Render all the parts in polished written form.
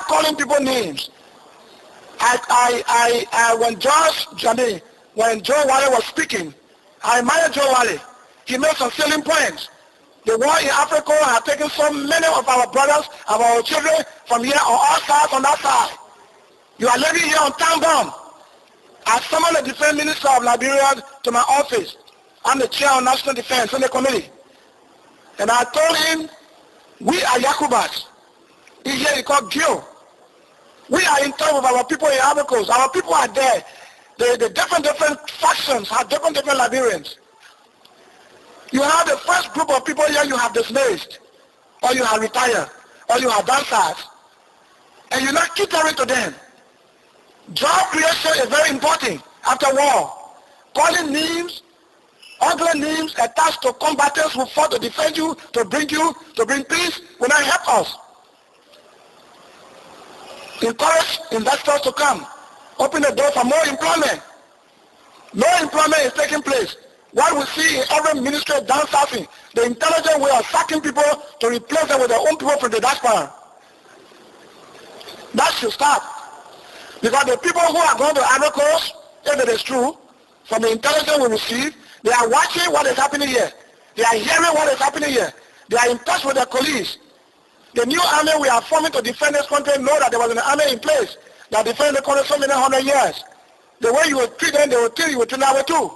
calling people names. When Joe Wale was speaking, I admired Joe Wale. He made some salient points. The war in Africa has taken so many of our brothers, of our children from here on all sides, on that side. You are living here on time bomb. I summoned the Defense Minister of Liberia to my office. I'm the chair of National Defense in the committee. And I told him, we are Yakubas. He called Gil. We are in touch with our people in Africa. Our people are there. The different factions have different Liberians. You have the first group of people here you have dismissed, or you have retired, or you have dancers, and you not catering to them. Job creation is very important after war. Calling names, ugly names attached to combatants who fought to defend you, to bring peace, will not help us. Encourage investors to come. Open the door for more employment. No employment is taking place. What we see in every ministry downsouthing, the intelligent way of sacking people to replace them with their own people from the diaspora. That should stop. Because the people who are going to Ivory Coast, if it is true, from the intelligence we receive, they are watching what is happening here. They are hearing what is happening here. They are in touch with their colleagues. The new army we are forming to defend this country know that there was an army in place that defended the country so many hundred years. The way you will treat them, they will think you will treat that way too.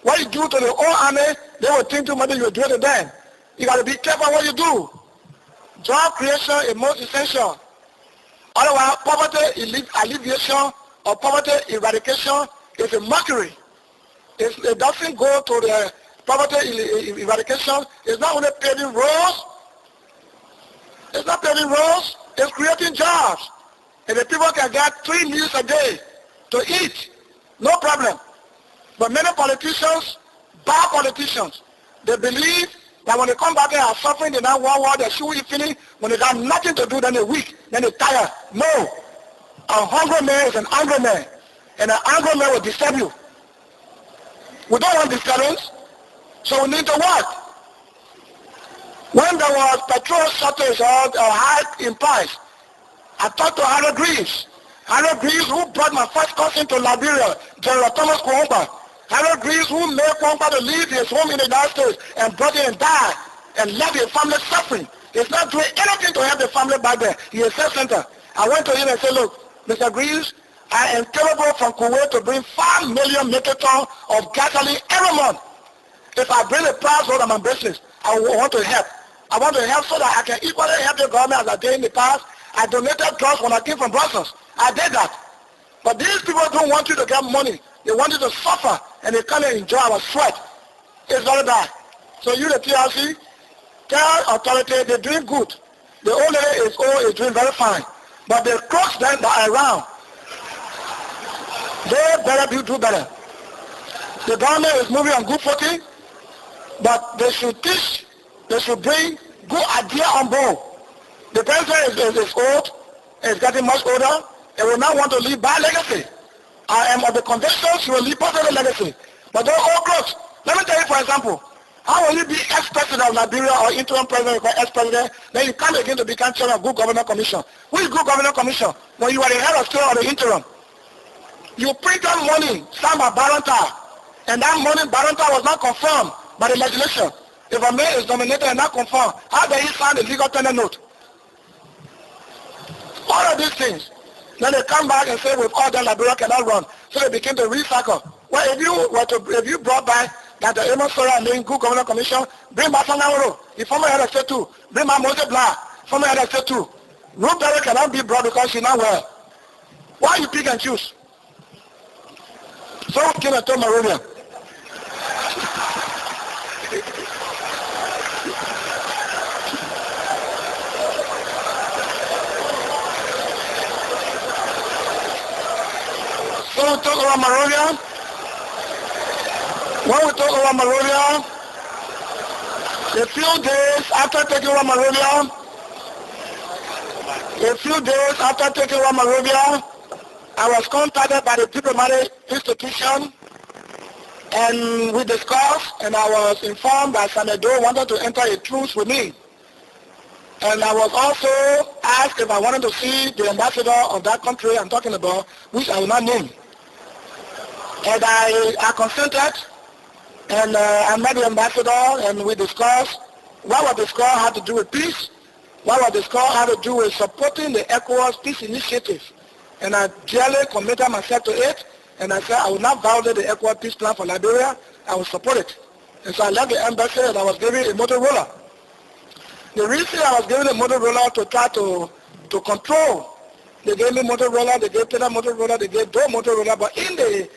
What you do to the old army, they will think too much you will do it to them. You got to be careful what you do. Job creation is most essential. Otherwise, poverty alleviation or poverty eradication is a mockery. It doesn't go to the poverty eradication. It's not only paving roads. It's not paving roads. It's creating jobs. And the people can get 3 meals a day to eat. No problem. But many politicians, bad politicians, they believe that when they come back and are suffering, they now want their shoe finish. When they got nothing to do, then they're weak, then they're tired. No. A hungry man is an angry man. And an angry man will disturb you. We don't want disturbance. So we need to work. When there was petrol shortage or hike in price, I talked to Harold Greaves. Harold Greaves, who brought my first cousin to Liberia, General Thomas Kwomba. Harold Greaves, who made Kwomba to leave his home in the United States and brought him and died and left his family suffering. He's not doing anything to help the family back there. He is a center. I went to him and said, look, Mr. Greaves, I am capable from Kuwait to bring 5 million metric tons of gasoline every month. If I bring the price out of my business, I want to help. I want to help so that I can equally help the government as I did in the past. I donated drugs when I came from Brussels. I did that. But these people don't want you to get money. They want you to suffer, and they can't enjoy our sweat. It's very bad. So you, the TRC, tell authority they're doing good. The old lady is doing very fine. But the crooks that are around, they better do better. The government is moving on good footing, but they should teach, they should bring good idea on board. The president is old, is getting much older, and will not want to leave bad legacy. I am of the conviction she will leave positive legacy. But those old crooks, let me tell you for example, how will you be ex-president of Liberia or interim president or ex-president, then you come again to become chairman of Good Government Commission? Who is Good Government Commission? When you are the head of state or the interim. You printed money signed by Baranta, and that money Baranta was not confirmed by the legislation. If a man is nominated and not confirmed, how does he sign the legal tender note? All of these things. Then they come back and say with all that Liberia cannot run. So they begin to recycle. Well, if you brought back that the Amos Sora and the Good Government Commission, bring back Sanaworo, the former head of state too. Bring back Moses Blah, former head of state too. Ruth Berry cannot be brought because she's not well. Why you pick and choose? So came and told Maronia. So we talk about Monrovia. When we talk about Monrovia, a few days after taking over Monrovia, I was contacted by the diplomatic institution, and we discussed, and I was informed that Senator wanted to enter a truce with me. And I was also asked if I wanted to see the ambassador of that country I'm talking about, which I will not name. And I consented, and I met the ambassador, and we discussed what was discussed had to do with peace, what was discussed had to do with supporting the ECOWAS peace initiative. And I clearly committed myself to it, and I said I will not violate the ECOWAS peace plan for Liberia. I will support it. And so I left the embassy, and I was given a Motorola. The reason I was given a Motorola to try to control, they gave me Motorola, they gave Taylor Motorola, they gave Doe Motorola, but in the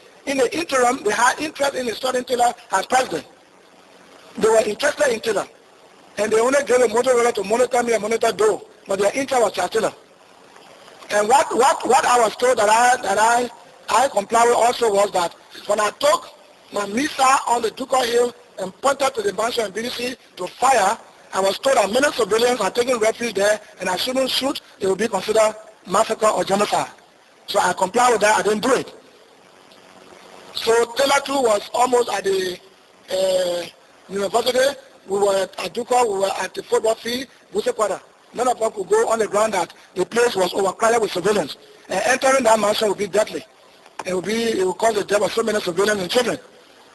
interim, they had interest in installing Taylor as president. They were interested in Taylor. And they only gave a Motorola to monitor me and monitor Doe, but their interest was Taylor. And what I was told that I complied with also was that when I took my missile on the Ducal Hill and pointed to the mansion and BDC to fire, I was told that many civilians are taking refuge there, and I shouldn't shoot. It will be considered massacre or genocide. So I complied with that. I didn't do it. So Taylor too was almost at the university. We were at Ducal. We were at the football field, Busekwada. None of us could go on the ground that the place was overcrowded with civilians. And entering that mansion would be deadly. It would cause the death of so many civilians and children.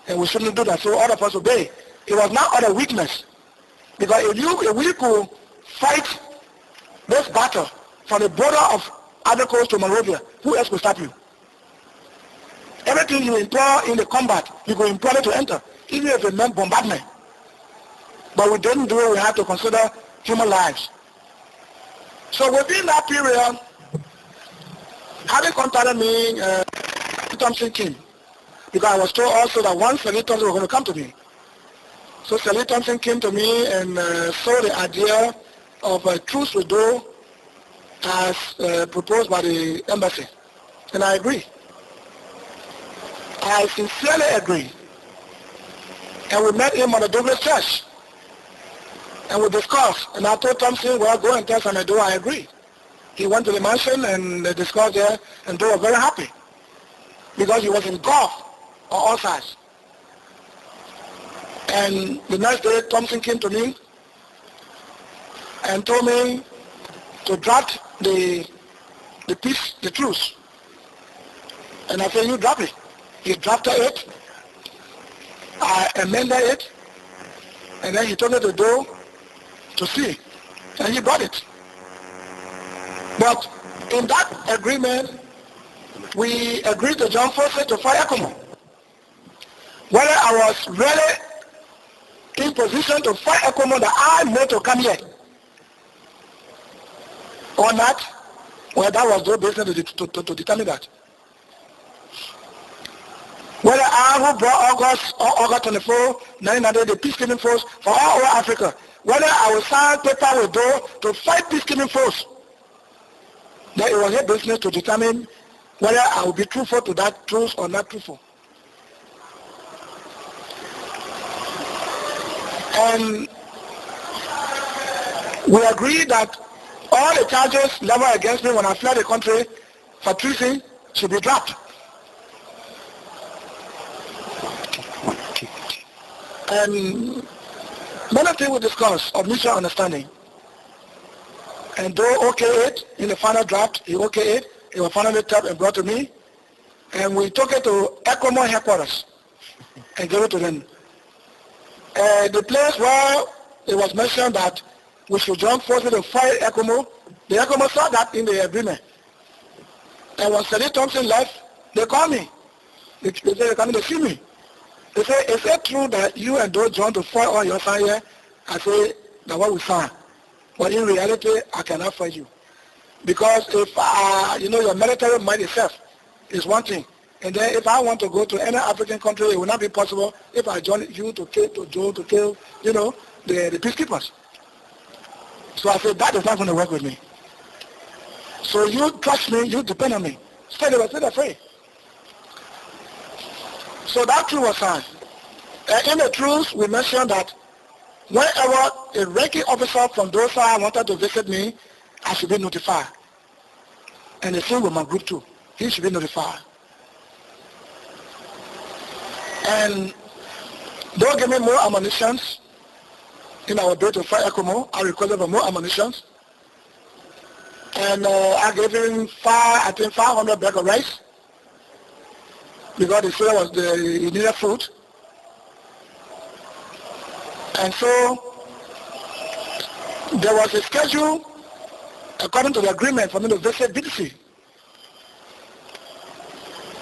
And we shouldn't do that. So all of us obey. It was not out of weakness. Because if we could fight this battle from the border of Ivory Coast to Monrovia, who else could stop you? Everything you employ in the combat, you could employ it to enter, even if it meant bombardment. But we didn't do it. We had to consider human lives. So within that period, having contacted me, Thompson came. Because I was told also that one Sally Thompson was going to come to me. So Sally Thompson came to me and saw the idea of a truce with Doe as proposed by the embassy. And I agree. I sincerely agree. And we met him on the Douglas Church. And we discussed. And I told Thompson, well, go and tell Doe I agree. He went to the mansion and they discussed there, and Doe was very happy. Because he was engulfed on all sides. And the next day, Thompson came to me and told me to draft the truce. And I said, you drop it. He drafted it. I amended it. And then he told me to do to see. And he brought it. But in that agreement, we agreed to join forces to fight ECOMO. Whether I was really in position to fight ECOMO that I made to come here or not, well, that was no business to determine that. Whether I who brought August 24, 1900, the peacekeeping force for all over Africa, whether I will sign paper with Doe to fight peacekeeping force, then it was a business to determine whether I will be truthful to that truth or not truthful. And we agreed that all the charges leveled against me when I fled the country for treason should be dropped. And many things we discussed of mutual understanding. And Doe okayed it in the final draft. He okayed it. It was finally tapped and brought to me. And we took it to ECOMO headquarters and gave it to them. The place where it was mentioned that we should join forces to fight ECOMO, the ECOMO saw that in the agreement. And when Sally Thompson left, they called me. They said they're coming to see me. They said, is it true that you and Doe joined to fight on your side here? I say, that's what we signed. But in reality, I cannot fight you. Because if, your military might itself is one thing. And then if I want to go to any African country, it will not be possible if I join you to kill, the peacekeepers. So I said, that is not going to work with me. So you trust me, you depend on me. Stay afraid. So that truce was signed. In the truce, we mentioned that whenever a ranking officer from those side wanted to visit me, I should be notified. And the same with my group too. He should be notified. And don't give me more ammunition. in our bid to fight Ecomo. I requested for more ammunition. And I gave him 500 bags of rice because the soldier he needed food. And so there was a schedule according to the agreement for me to visit BDC.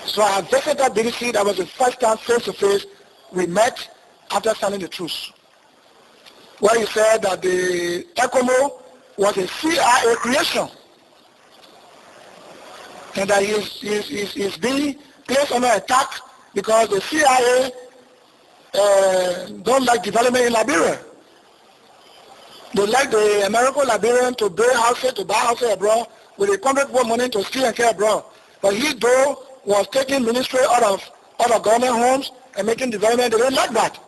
So I visited BDC. That was the first time face-to-face we met after signing the truce, where he said that the ECOMO was a CIA creation and that he's being placed under attack because the CIA don't like development in Liberia. They like the American Liberian to build houses, to buy houses abroad with a contract for money to steal and care abroad. But he though was taking ministry out of government homes and making development. They don't like that.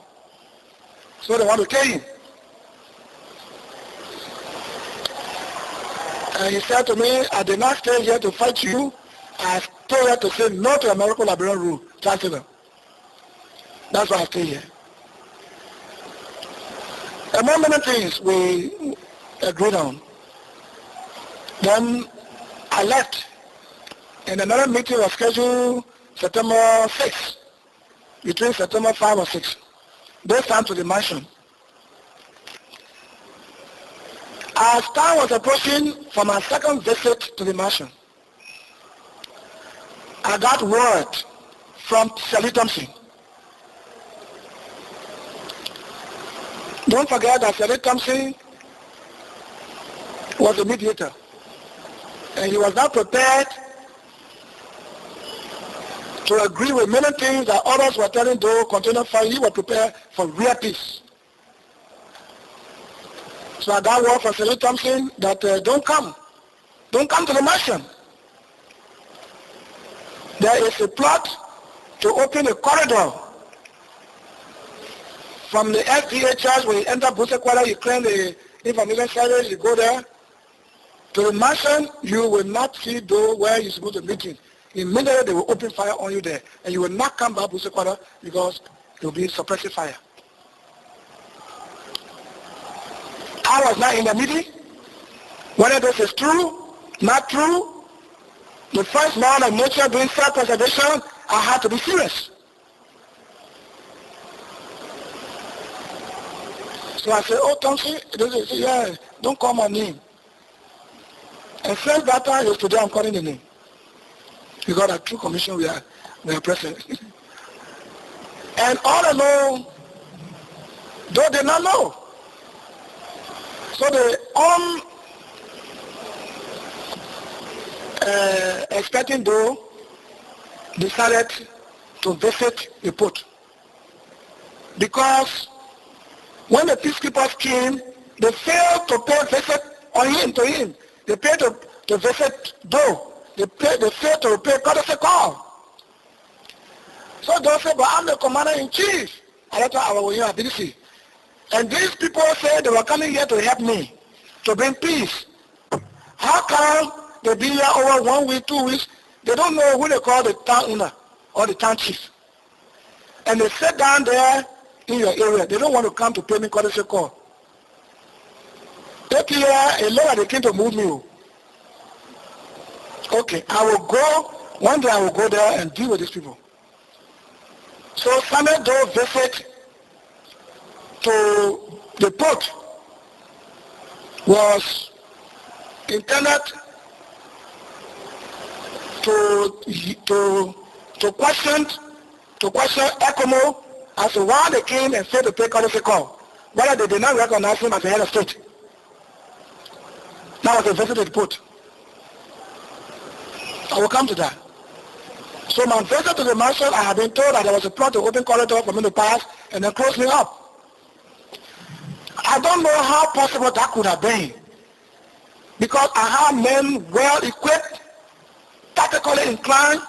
So they want to kill him. And he said to me, I did not stay here to fight you. I told her to say no to American Liberian rule. Chancellor. That's why I stay here. Among many things we agreed on. Then I left. And another meeting was scheduled September 6, between September 5 or 6. This time to the mansion. As time was approaching for my second visit to the mansion, I got word from Sally Thompson. Don't forget that Sally Thompson was a mediator. And he was not prepared to agree with many things that others were telling though continue fighting. He was prepared for real peace. So I got word from Sally Thompson that don't come to the mansion. There is a plot to open a corridor from the FDA church when you enter Busekwala, you claim the information service, you go there. To the mansion, you will not see though where you're supposed to meet him. Immediately they will open fire on you there, and you will not come back to Busekwala because it will be suppressive fire. I was not in the meeting. Whether this is true, not true, the first law of nature doing self-preservation, I had to be serious. So I said, oh, Thompson, yeah, don't call my name. And since that time is today, I'm calling the name. Because at True Commission, we are present. And all along, though they not know. So the expecting though decided to visit the port. Because when the peacekeepers came, they failed to pay visit to him. They paid to visit though. They failed to pay courtesy call. So they said, but I'm the commander-in-chief. I thought I was at BDC. And these people said they were coming here to help me, to bring peace. How come they be here over 1 week, 2 weeks? They don't know who they call the town owner or the town chief. And they sit down there in your area. They don't want to come to pay me courtesy call. Take here, a lawyer, they came to move me. Okay, I will go, one day I will go there and deal with these people. So Samuel Doe visit to the port was intended to question ECOMO as to why they came and failed to pay courtesy call, whether they did not recognize him as the head of state. That was a visit to the port. I will come to that. So my visit to the marshal, I have been told that there was a plot to open corridor for me to pass and then close me up. I don't know how possible that could have been, because I have men well equipped, tactically inclined,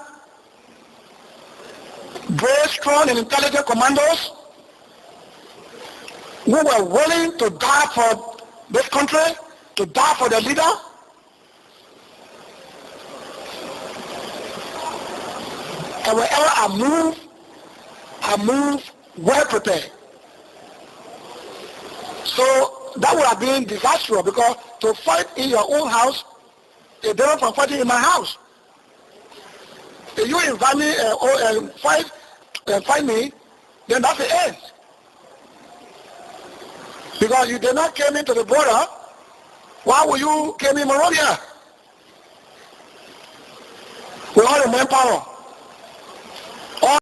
brave, strong and intelligent commandos who were willing to die for this country, to die for their leader. And wherever I move well prepared. So that would have been disastrous, because to fight in your own house is different from fighting in my house. If you invite me and fight me, then that's the end. Because you did not came into the border, why would you came in Monrovia? With all the manpower.